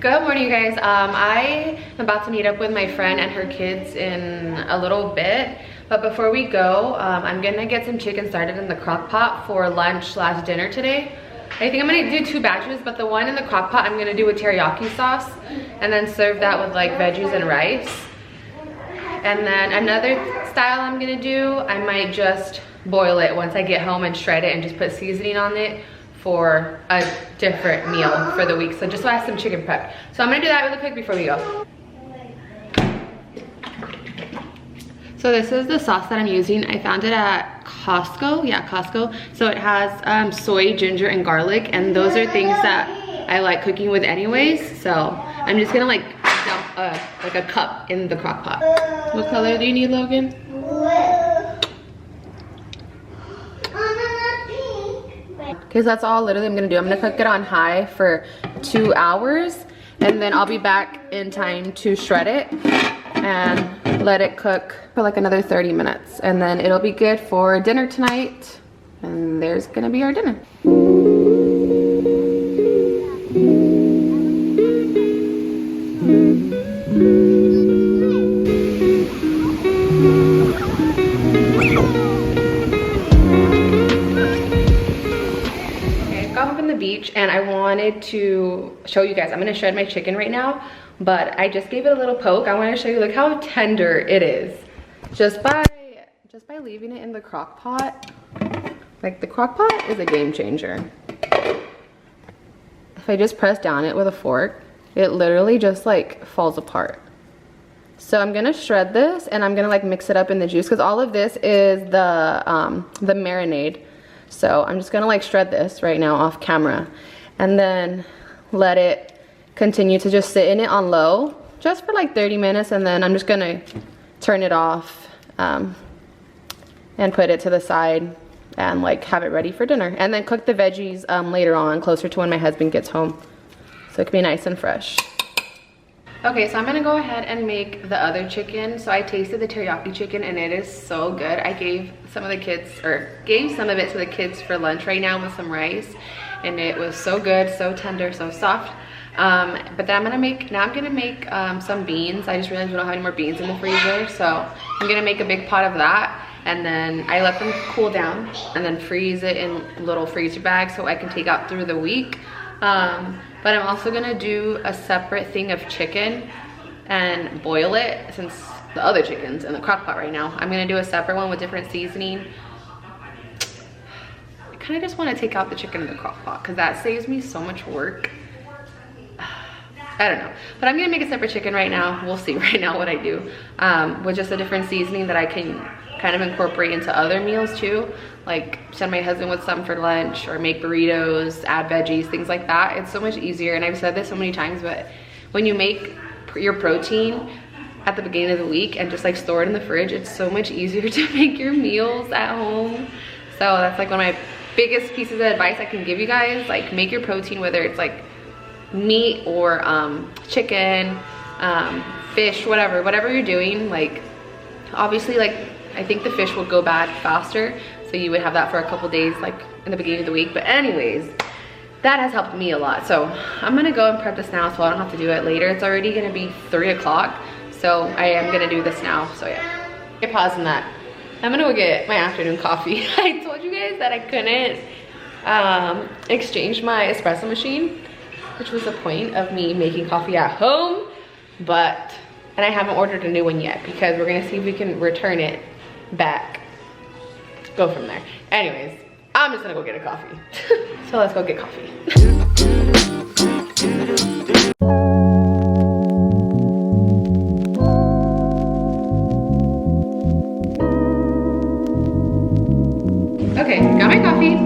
Good morning, you guys. I am about to meet up with my friend and her kids in a little bit. But before we go, I'm gonna get some chicken started in the crock pot for lunch/dinner today. I think I'm gonna do 2 batches, but the one in the crock pot I'm gonna do with teriyaki sauce and then serve that with like veggies and rice. And then another style I'm gonna do, I might just boil it once I get home and shred it and just put seasoning on it for a different meal for the week. So just so I have some chicken prep. So I'm gonna do that really quick before we go. So this is the sauce that I'm using. I found it at Costco, yeah, Costco. So it has soy, ginger, and garlic, and those are things that I like cooking with anyways. So I'm just gonna like dump like a cup in the crock pot. What color do you need, Logan? Because that's all literally I'm gonna do. I'm gonna cook it on high for 2 hours, and then I'll be back in time to shred it and let it cook for like another 30 minutes. And then it'll be good for dinner tonight. And there's gonna be our dinner. Beach, and I wanted to show you guys. I'm gonna shred my chicken right now, but I just gave it a little poke. I want to show you like how tender it is just by leaving it in the crock pot. Like, the crock pot is a game changer. If I just press down it with a fork, it literally just like falls apart. So I'm gonna shred this, and I'm gonna like mix it up in the juice, because all of this is the marinade. So I'm just gonna like shred this right now off camera, and then let it continue to just sit in it on low just for like 30 minutes, and then I'm just gonna turn it off and put it to the side and like have it ready for dinner, and then cook the veggies later on, closer to when my husband gets home, so it can be nice and fresh. Okay, so I'm gonna go ahead and make the other chicken. So I tasted the teriyaki chicken and it is so good. I gave some of the kids, or gave some of it to the kids for lunch right now with some rice, and it was so good, so tender, so soft. But then I'm gonna make some beans. I just realized we don't have any more beans in the freezer, so I'm gonna make a big pot of that, and then I let them cool down and then freeze it in little freezer bags so I can take out through the week. But I'm also gonna do a separate thing of chicken and boil it, since the other chicken's in the crock pot right now. I'm gonna do a separate one with different seasoning. I kind of just want to take out the chicken in the crock pot because that saves me so much work. I don't know, but I'm gonna make a separate chicken right now. We'll see right now what I do with just a different seasoning that I can kind of incorporate into other meals too, like send my husband with some for lunch, or make burritos, add veggies, things like that. It's so much easier, and I've said this so many times, but when you make your protein at the beginning of the week and just like store it in the fridge, it's so much easier to make your meals at home. So that's like one of my biggest pieces of advice I can give you guys. Like, make your protein, whether it's like meat or chicken, fish, whatever you're doing. Like, obviously, like, I think the fish will go bad faster, so you would have that for a couple days, like in the beginning of the week. But anyways, that has helped me a lot. So I'm gonna go and prep this now so I don't have to do it later. It's already gonna be 3 o'clock, so I am gonna do this now. So yeah, okay, pause on that. I'm gonna go get my afternoon coffee. I told you guys that I couldn't exchange my espresso machine, which was the point of me making coffee at home, and I haven't ordered a new one yet, because we're gonna see if we can return it back, go from there. Anyways, I'm just gonna go get a coffee. So let's go get coffee. Okay, got my coffee.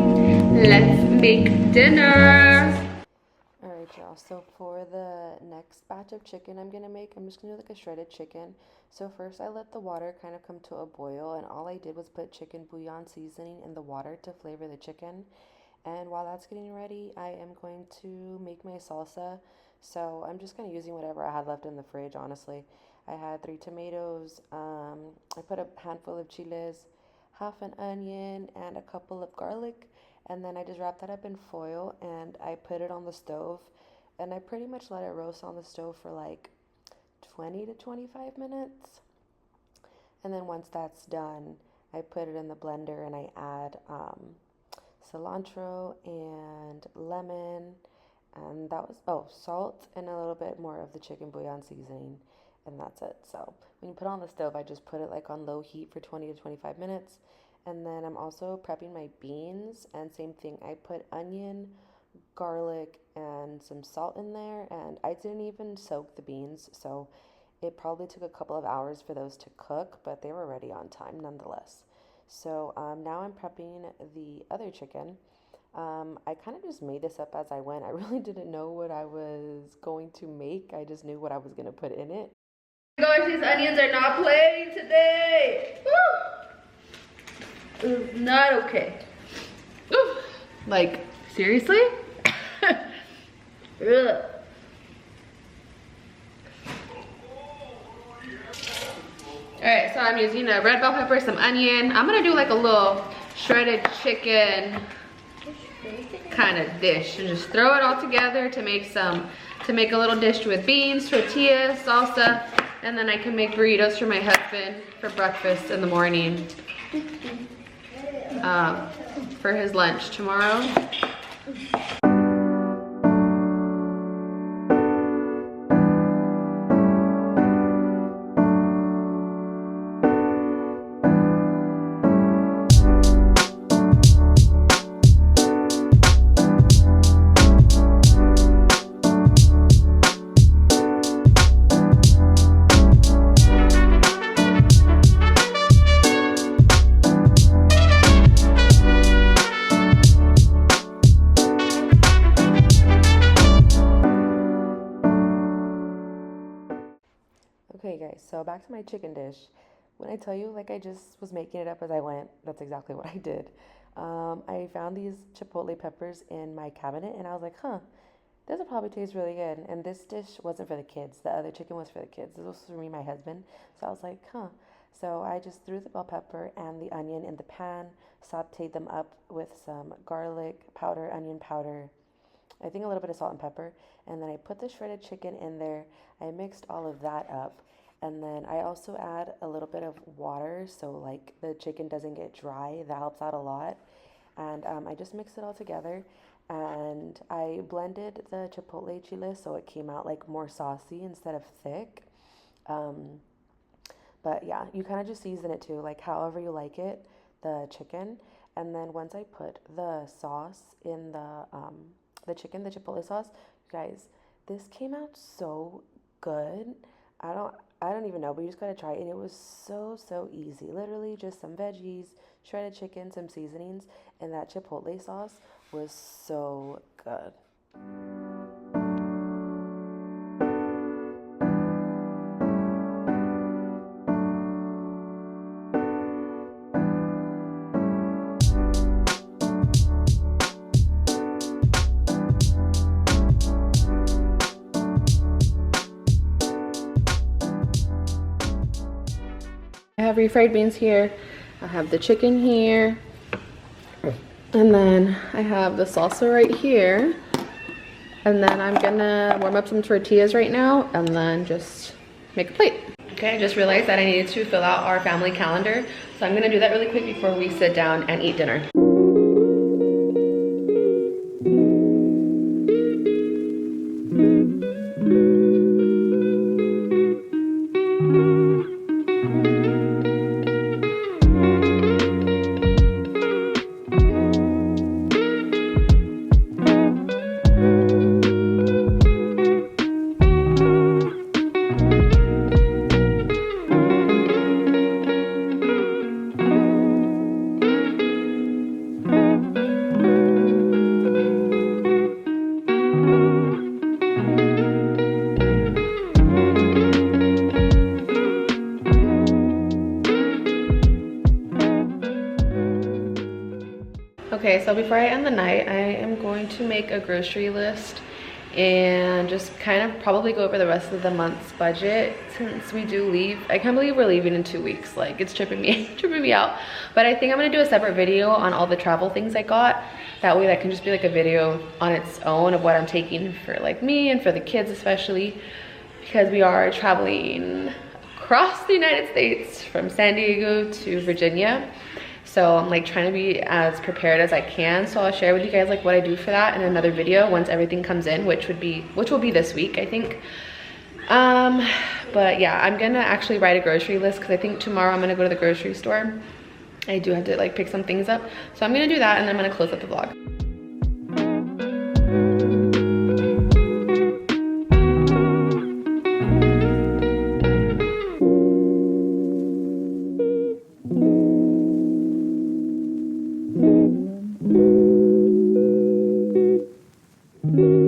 Let's make dinner. Alright, y'all, so for the next batch of chicken I'm just gonna do like a shredded chicken. So first I let the water kind of come to a boil, and all I did was put chicken bouillon seasoning in the water to flavor the chicken. And while that's getting ready, I am going to make my salsa. So I'm just kind of using whatever I had left in the fridge, honestly. I had 3 tomatoes, I put a handful of chiles, half an onion, and a couple of garlic. And then I just wrapped that up in foil, and I put it on the stove and I pretty much let it roast on the stove for like 20 to 25 minutes. And then once that's done, I put it in the blender and I add cilantro and lemon, and that was, salt and a little bit more of the chicken bouillon seasoning, and that's it. So when you put it on the stove, I just put it like on low heat for 20 to 25 minutes. And then I'm also prepping my beans, and same thing, I put onion, garlic, and some salt in there, and I didn't even soak the beans, so it probably took a couple of hours for those to cook, but they were ready on time nonetheless. So now I'm prepping the other chicken. I kind of just made this up as I went. I really didn't know what I was going to make. I just knew what I was going to put in it. Gosh, these onions are not playing today. Woo! It's not okay. Ooh. Like, seriously? Ugh. Alright, so I'm using a red bell pepper, some onion. I'm gonna do like a little shredded chicken kind of dish and just throw it all together to make a little dish with beans, tortillas, salsa, and then I can make burritos for my husband for breakfast in the morning, for his lunch tomorrow. Okay guys, so back to my chicken dish. When I tell you, like, I just was making it up as I went, that's exactly what I did. I found these chipotle peppers in my cabinet, and I was like, this will probably taste really good. And this dish wasn't for the kids. The other chicken was for the kids. This was for me and my husband. So I was like, So I just threw the bell pepper and the onion in the pan, sauteed them up with some garlic powder, onion powder, I think a little bit of salt and pepper, and then I put the shredded chicken in there. I mixed all of that up, and then I also add a little bit of water so like the chicken doesn't get dry. That helps out a lot. And I just mixed it all together, and I blended the chipotle chile so it came out like more saucy instead of thick. But yeah, you kind of just season it too, like however you like it, the chicken. And then once I put the sauce in the chicken, the chipotle sauce, you guys, this came out so good. I don't even know, but you just gotta try it. And it was so easy. Literally just some veggies, shredded chicken, some seasonings, and that chipotle sauce was so good. I have refried beans here. I have the chicken here. And then I have the salsa right here. And then I'm gonna warm up some tortillas right now and then just make a plate. Okay, I just realized that I needed to fill out our family calendar. So I'm gonna do that really quick before we sit down and eat dinner. Okay, so before I end the night, I am going to make a grocery list and just kind of probably go over the rest of the month's budget since we do leave. I can't believe we're leaving in 2 weeks. Like, it's tripping me tripping me out. But I think I'm gonna do a separate video on all the travel things I got. That way that can just be like a video on its own of what I'm taking for like me and for the kids especially, because we are traveling across the United States from San Diego to Virginia. So I'm like trying to be as prepared as I can. So I'll share with you guys like what I do for that in another video once everything comes in, which will be this week, I think. But yeah, I'm gonna actually write a grocery list because I think tomorrow I'm gonna go to the grocery store. I do have to like pick some things up. So I'm gonna do that and then I'm gonna close up the vlog. Mm-hmm.